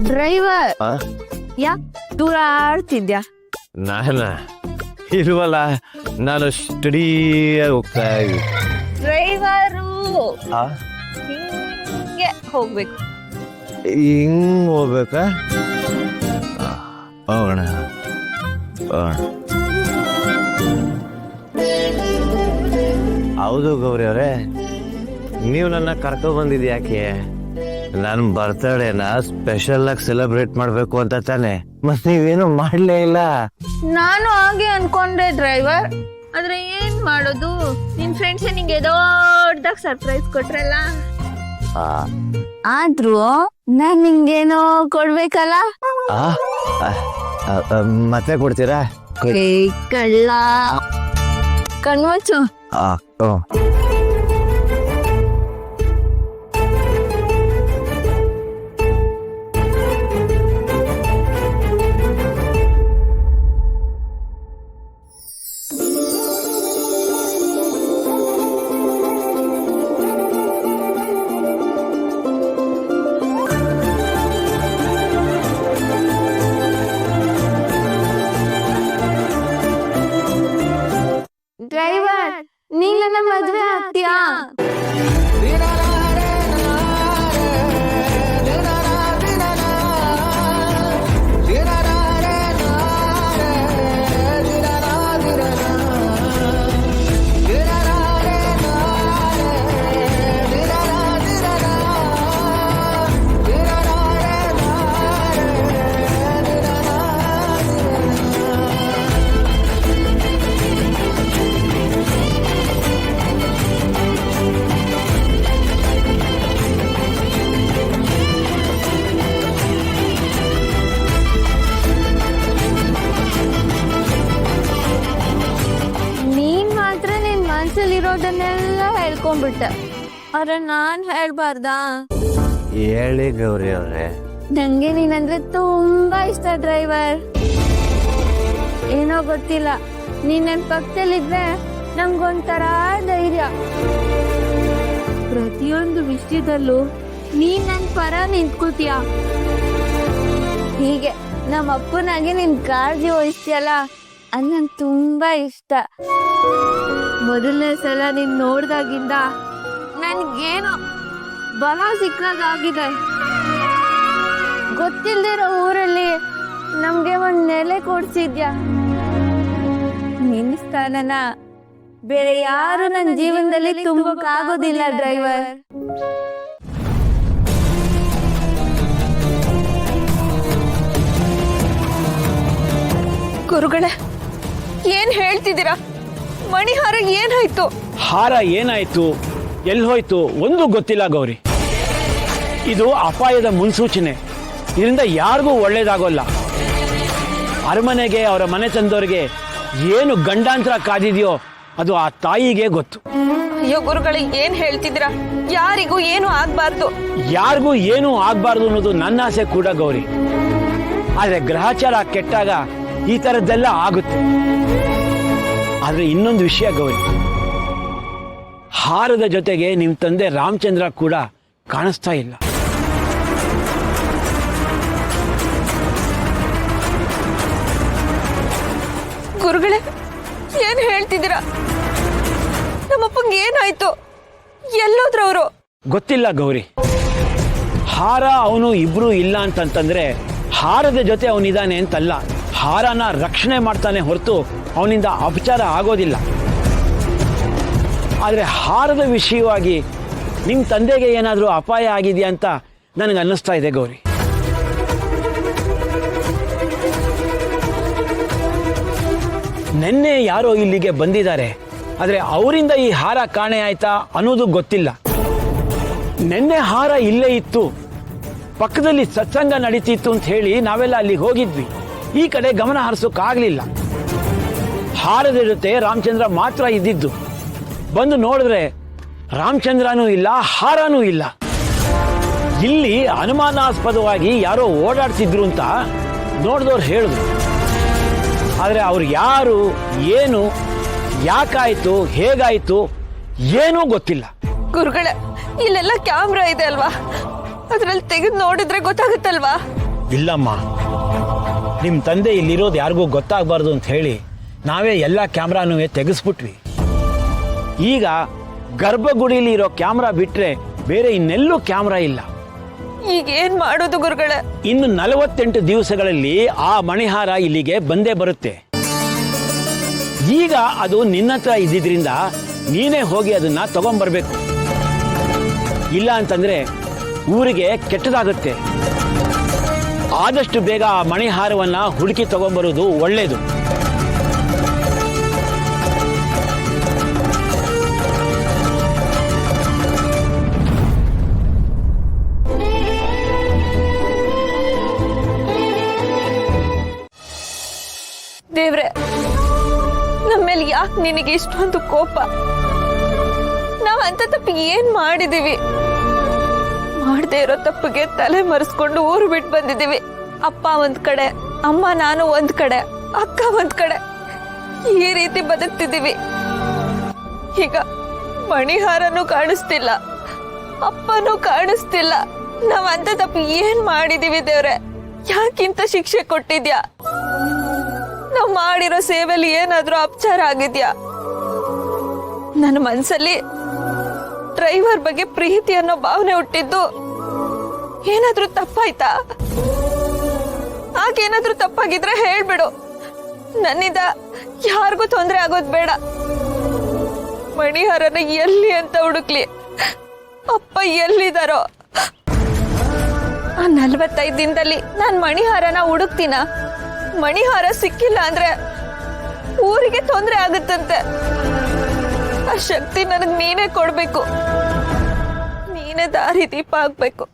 Driver ಯಾ ದೂರ ಆಡ್ತಿದ್ಯಾ? ನಾನ ಇಲ್ವಲ್ಲ, ನಾನು ಸ್ಟಡಿಯಾಗಿ ಹೋಗ್ತಾ ಇದ್ದೀನಿ. ಡ್ರೈವರು ಹಿಂಗೆ ಹೋಗ್ಬೇಕು. ಹಿಂಗ್ ಹೋಗ್ಬೇಕಾ? ಹೋಗೋಣ ಹೋಗೋಣ. ಹೌದು ಗೌರಿ ಅವರೇ, ನೀವು ನನ್ನ ಕರ್ಕೊ ಬಂದಿದ್ದು ಯಾಕೆ? ನನ್ನ ಬರ್ತಡೇನ ಸ್ಪೆಷಲ್ ಆಗಿ ಸೆಲೆಬ್ರೇಟ್ ಮಾಡ್ಬೇಕು ಅಂತ ತಾನೆ? ಮತ್ ನೀವೇನು ಮಾಡ್ಲೇ ಇಲ್ಲ. ನಾನು ಹಾಗೆ ಅನ್ಕೊಂಡೆ ಡ್ರೈವರ್, ಆದ್ರೆ ಏನ್ ಮಾಡೋದು, ನಿನ್ ಫ್ರೆಂಡ್ಸ್ ನಿಂಗೆ ದೊಡ್ಡದಾಗ ಸರ್ಪ್ರೈಸ್ ಕೊಟ್ರಲ್ಲ. ಆದ್ರೂ ನಾನ್ ನಿಂಗೇನೋ ಕೊಡ್ಬೇಕಲ್ಲ. ಮತ್ತೆ ಕೊಡ್ತೀರಾ? ಕಳ್ಳ ಕಣ್ಮುಚ್ಚು. ಡ್ರೈವರ್, ನೀನ್ ನನ್ನ ಮದ್ವೆ ಆಗ್ತೀಯಾ? ಇರೋದನ್ನೆಲ್ಲ ಹೇಳ್ಕೊಂಡ್ಬಿಟ್ಟೆ, ಆದ್ರೆ ನಾನ್ ಹೇಳ್ಬಾರ್ದಾ? ಹೇಳಿ ಗೌರಿ ಅವ್ರೆ. ನಂಗೆ ನೀನಂದ್ರೆ ತುಂಬಾ ಇಷ್ಟ ಡ್ರೈವರ್. ಏನೋ ಗೊತ್ತಿಲ್ಲ, ನೀನ್ ನನ್ ಪಕ್ಕದಲ್ಲಿದ್ರೆ ನಂಗೊಂಥರ ಧೈರ್ಯ. ಪ್ರತಿಯೊಂದು ವಿಷಯದಲ್ಲೂ ನೀನ್ ನನ್ ಪರ ನಿಂತ್ಕೋತೀಯ. ಹೀಗೆ ನಮ್ಮ ಅಪ್ಪನಾಗೆ ನಿನ್ ಕಾಳಜಿ ವಹಿಸ್ತೀಯಲ್ಲ, ಅದು ನಂಗೆ ತುಂಬಾ ಇಷ್ಟ. ಮೊದಲನೇ ಸಲ ನೀನ್ ನೋಡ್ದಾಗಿಂದ ನನ್ಗೇನೋ ಬಲ ಸಿಕ್ಕಾಗಿದೆ. ಗೊತ್ತಿಲ್ದಿರೋ ಊರಲ್ಲಿ ನಮ್ಗೆ ಒಂದ್ ನೆಲೆ ಕೊಡ್ಸಿದ್ಯಾ. ನಿನ್ ಸ್ಥಾನನ ಬೇರೆ ಯಾರು ನನ್ನ ಜೀವನದಲ್ಲಿ ತುಂಬೋಕ್ಕಾಗೋದಿಲ್ಲ ಡ್ರೈವರ್. ಗುರುಗಳೇ, ಏನ್ ಹೇಳ್ತಿದ್ದೀರಾ? ಮಣಿಹಾರ ಏನಾಯ್ತು? ಹಾರ ಏನಾಯ್ತು, ಎಲ್ಲಿ ಹೋಯ್ತು ಒಂದು ಗೊತ್ತಿಲ್ಲ ಗೌರಿ. ಇದು ಅಪಾಯದ ಮುನ್ಸೂಚನೆ. ಇದರಿಂದ ಯಾರಿಗೂ ಒಳ್ಳೇದಾಗೋಲ್ಲ. ಅರಮನೆಗೆ, ಅವರ ಮನೆ ತಂದವರಿಗೆ ಏನು ಗಂಡಾಂತರ ಕಾದಿದೆಯೋ ಅದು ಆ ತಾಯಿಗೆ ಗೊತ್ತು. ಅಯ್ಯೋ ಗುರುಗಳೇ, ಏನ್ ಹೇಳ್ತಿದ್ದೀರಾ? ಯಾರಿಗೂ ಏನು ಆಗ್ಬಾರ್ದು. ಯಾರಿಗೂ ಏನು ಆಗ್ಬಾರ್ದು ಅನ್ನೋದು ನನ್ನ ಆಸೆ ಕೂಡ ಗೌರಿ. ಆದ್ರೆ ಗ್ರಹಚಾರ ಕೆಟ್ಟಾಗ ಈ ತರದ್ದೆಲ್ಲ ಆಗುತ್ತೆ. ಆದ್ರೆ ಇನ್ನೊಂದು ವಿಷಯ ಗೌರಿ, ಹಾರದ ಜೊತೆಗೆ ನಿಮ್ ತಂದೆ ರಾಮಚಂದ್ರ ಕೂಡ ಕಾಣಿಸ್ತಾ ಇಲ್ಲ. ಗುರುಗಳೇ, ಏನ್ ಹೇಳ್ತಿದ್ದೀರಾ? ನಮ್ಮಪ್ಪಂಗೆ ಏನಾಯ್ತು? ಎಲ್ಲೋದ್ರವ್ರು? ಗೊತ್ತಿಲ್ಲ ಗೌರಿ. ಹಾರ ಅವನು ಇಬ್ರು ಇಲ್ಲ ಅಂತಂತಂದ್ರೆ ಹಾರದ ಜೊತೆ ಅವನಿದ್ದಾನೆ ಅಂತಲ್ಲ. ಹಾರನ ರಕ್ಷಣೆ ಮಾಡ್ತಾನೆ ಹೊರತು ಅವನಿಂದ ಅಪಚಾರ ಆಗೋದಿಲ್ಲ. ಆದರೆ ಹಾರದ ವಿಷಯವಾಗಿ ನಿಮ್ಮ ತಂದೆಗೆ ಏನಾದರೂ ಅಪಾಯ ಆಗಿದೆಯಾ ಅಂತ ನನಗೆ ಅನ್ನಿಸ್ತಾ ಇದೆ ಗೌರಿ. ನಿನ್ನೆ ಯಾರೋ ಇಲ್ಲಿಗೆ ಬಂದಿದ್ದಾರೆ, ಆದರೆ ಅವರಿಂದ ಈ ಹಾರ ಕಾಣೆ ಆಯ್ತಾ ಅನ್ನೋದು ಗೊತ್ತಿಲ್ಲ. ನಿನ್ನೆ ಹಾರ ಇಲ್ಲೇ ಇತ್ತು, ಪಕ್ಕದಲ್ಲಿ ಸತ್ಸಂಗ ನಡೀತಿತ್ತು ಅಂತ ಹೇಳಿ ನಾವೆಲ್ಲ ಅಲ್ಲಿಗೆ ಹೋಗಿದ್ವಿ. ಈ ಕಡೆ ಗಮನ ಹರಿಸೋಕ್ಕಾಗಲಿಲ್ಲ. ಹಾರದ ಜೊತೆ ರಾಮಚಂದ್ರ ಮಾತ್ರ ಇದ್ದಿದ್ದು. ಬಂದು ನೋಡಿದ್ರೆ ರಾಮಚಂದ್ರನೂ ಇಲ್ಲ, ಹಾರನೂ ಇಲ್ಲ. ಇಲ್ಲಿ ಅನುಮಾನಾಸ್ಪದವಾಗಿ ಯಾರೋ ಓಡಾಡ್ತಿದ್ರು ಅಂತ ನೋಡಿದವ್ರು ಹೇಳಿದ್ರು. ಆದರೆ ಅವ್ರು ಯಾರು, ಏನು, ಯಾಕಾಯ್ತು, ಹೇಗಾಯ್ತು ಏನೂ ಗೊತ್ತಿಲ್ಲ. ಗುರುಗಳೇ, ಇಲ್ಲೆಲ್ಲ ಕ್ಯಾಮ್ರಾ ಇದೆ ಅಲ್ವಾ? ಅದ್ರಲ್ಲಿ ತೆಗೆದು ನೋಡಿದ್ರೆ ಗೊತ್ತಾಗುತ್ತಲ್ವಾ? ಇಲ್ಲಮ್ಮ, ನಿಮ್ಮ ತಂದೆ ಇಲ್ಲಿರೋದು ಯಾರಿಗೂ ಗೊತ್ತಾಗಬಾರ್ದು ಅಂತ ಹೇಳಿ ನಾವೇ ಎಲ್ಲ ಕ್ಯಾಮ್ರಾನೂ ತೆಗೆಸ್ಬಿಟ್ವಿ. ಈಗ ಗರ್ಭಗುಡಿಲಿ ಇರೋ ಕ್ಯಾಮ್ರಾ ಬಿಟ್ರೆ ಬೇರೆ ಇನ್ನೆಲ್ಲೂ ಕ್ಯಾಮ್ರಾ ಇಲ್ಲ. ಈಗ ಏನ್ ಮಾಡೋದು ಗುರುಗಳೇ? ಇನ್ನು 48 ದಿವಸಗಳಲ್ಲಿ ಆ ಮಣಿಹಾರ ಇಲ್ಲಿಗೆ ಬಂದೇ ಬರುತ್ತೆ. ಈಗ ಅದು ನಿನ್ನ ಹತ್ರ ಇದ್ದಿದ್ರಿಂದ ನೀನೇ ಹೋಗಿ ಅದನ್ನ ತಗೊಂಡ್ಬರ್ಬೇಕು. ಇಲ್ಲ ಅಂತಂದ್ರೆ ಊರಿಗೆ ಕೆಟ್ಟದಾಗುತ್ತೆ. ಆದಷ್ಟು ಬೇಗ ಆ ಮಣಿಹಾರವನ್ನ ಹುಡುಕಿ ತಗೊಂಡ್ಬರೋದು ಒಳ್ಳೇದು. ದೇವ್ರೆ, ನಮ್ಮೇಲೆ ಯಾಕೆ ನಿನಗೆ ಇಷ್ಟೊಂದು ಕೋಪ? ನಾವ್ ಅಂತ ತಪ್ಪು ಏನ್ ಮಾಡಿದೀವಿ? ಮಾಡದೇ ಇರೋ ತಪ್ಪಿಗೆ ತಲೆ ಮರೆಸ್ಕೊಂಡು ಊರು ಬಿಟ್ಟು ಬಂದಿದೀವಿ. ಅಪ್ಪ ಒಂದ್ ಕಡೆ, ಅಮ್ಮ ನಾನು ಒಂದ್ ಕಡೆ, ಅಕ್ಕ ಒಂದ್ ಕಡೆ, ಈ ರೀತಿ ಬದುಕ್ತಿದೀವಿ. ಈಗ ಮಣಿಹಾರನೂ ಕಾಣಿಸ್ತಿಲ್ಲ, ಅಪ್ಪನೂ ಕಾಣಿಸ್ತಿಲ್ಲ. ನಾವ್ ಅಂತ ತಪ್ಪು ಏನ್ ಮಾಡಿದೀವಿ ದೇವ್ರೆ? ಯಾಕಿಂತ ಶಿಕ್ಷೆ ಕೊಟ್ಟಿದ್ಯಾ? ನಾವ್ ಮಾಡಿರೋ ಸೇವೆಯಲ್ಲಿ ಏನಾದ್ರೂ ಅಪಚಾರ ಆಗಿದ್ಯಾ? ನನ್ನ ಮನ್ಸಲ್ಲಿ ಡ್ರೈವರ್ ಬಗ್ಗೆ ಪ್ರೀತಿ ಅನ್ನೋ ಭಾವನೆ ಹುಟ್ಟಿದ್ದು ಏನಾದ್ರೂ ತಪ್ಪಾಯ್ತಾ? ಆಗೇನಾದ್ರೂ ತಪ್ಪಾಗಿದ್ರೆ ಹೇಳ್ಬಿಡು. ನನ್ನಿಂದ ಯಾರಿಗೂ ತೊಂದರೆ ಆಗೋದ್ ಬೇಡ. ಮಣಿಹಾರನ ಎಲ್ಲಿ ಅಂತ ಹುಡುಕ್ಲಿ? ಅಪ್ಪ ಎಲ್ಲಿದಾರೋ? ಆ 45 ದಿನದಲ್ಲಿ ನಾನ್ ಮಣಿಹಾರನ ಹುಡುಕ್ತೀನ? ಮಣಿಹಾರ ಸಿಕ್ಕಿಲ್ಲ ಅಂದ್ರೆ ಊರಿಗೆ ತೊಂದರೆ ಆಗುತ್ತಂತೆ. ಆ ಶಕ್ತಿ ನನಗ್ ನೀನೇ ಕೊಡ್ಬೇಕು. ನೀನೇ ದಾರಿ ದೀಪ ಆಗ್ಬೇಕು.